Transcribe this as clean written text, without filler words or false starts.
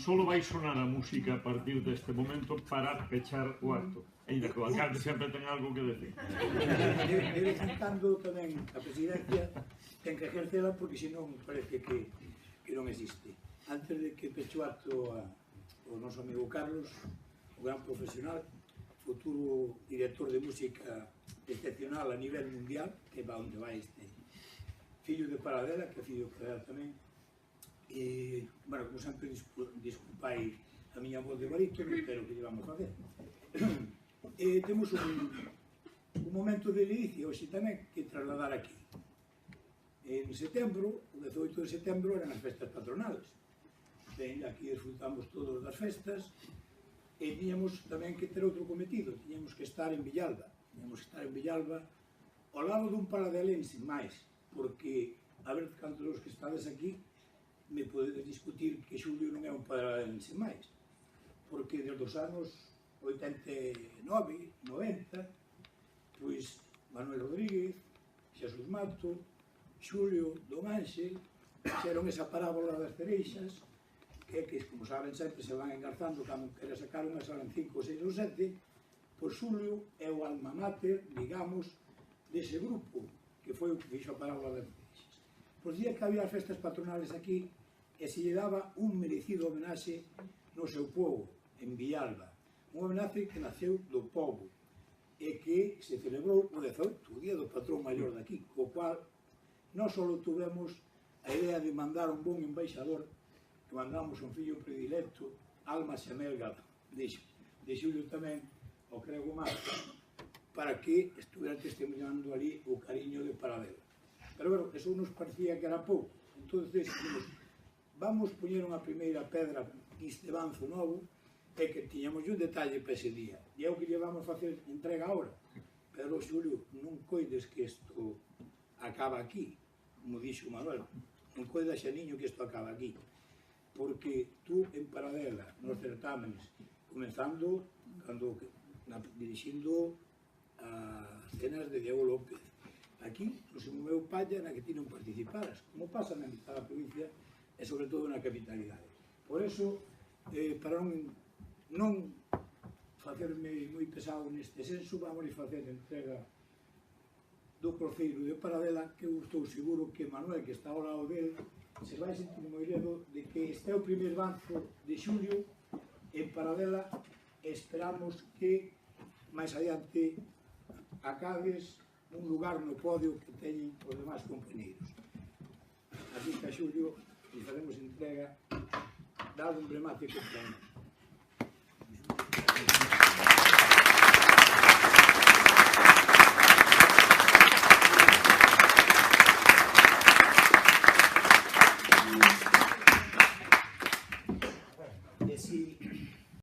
solo vai sonar a música a partir deste momento para pechar o acto. Ainda que o alcalde sempre ten algo que decir. De vez en cando tamén a presidencia ten que ejercela porque senón parece que non existe. Antes de que peche o acto o noso amigo Carlos, o gran profesional, futuro director de música excepcional a nivel mundial, que va onde vai este fillo de Paradela, que é fillo de Paradela tamén. E, bueno, como sempre, disculpai a miña voz de barítono, pero que llevamos a facer. Temos un momento de delicia hoxe tamén que trasladar aquí. En setembro, o 18 de setembro, eran as festas patronales. Ben, aquí disfrutamos todos das festas e tiñamos tamén que ter outro cometido, tiñamos que estar en Villalba. Tiñamos que estar en Villalba ao lado dun paradelense máis, porque, a ver, cantos dos que estades aquí, me podedes discutir que Xulio non é un paradelense máis, porque desde os anos 89, 90, pois Manuel Rodríguez, Xesús Mato, Xulio, Don Ángel, fixeron esa parábola das cereixas, que, como saben, sempre se van engarzando, cando quere sacar unha salen 5, 6 ou 7, pois Xulio é o alma mater, digamos, dese grupo, que foi o que fixo a parábola das cereixas. Pois día que había as festas patronales aquí, e se lle daba un merecido homenaxe no seu povo, en Villalba. Un homenaxe que naceu do povo e que se celebrou o 18, o día do patrón maior daqui, co cual non só tuvemos a idea de mandar un bon embaixador, que mandamos un fillo predilecto, alma xamelga de Xulio tamén, o Crego Marco, para que estuveran testimoniando ali o cariño de Paradela. Pero, bueno, eso nos parecía que era pouco. Entón, vamos poñer unha primeira pedra neste banzo novo, e que tiñamos un detalle para ese día. E é o que llevamos a facer entrega ahora. Pero, Xulio, non coides que isto acaba aquí, como dixo Manuel. Non coides, xaniño, que isto acaba aquí. Porque tú, en Paradela, nos certámenes, comenzando, dirixindo as cenas de Diego López. Aquí, nos moveu palla na que ti non participaras, como pasa na mitad da provincia, e sobre todo na capitalidade. Por eso, para non facerme moi pesado neste senso, vamos a facer entrega do cruceiro de Paradela, que eu estou seguro que Manuel, que está ao lado dele, se vai sentir moi ledo de que este é o primer banzo de Xulio en Paradela, e esperamos que máis adiante acabes un lugar no podio que teñen os demais compañeiros. Así que a Xulio lhe faremos entrega dado emblemático que ten.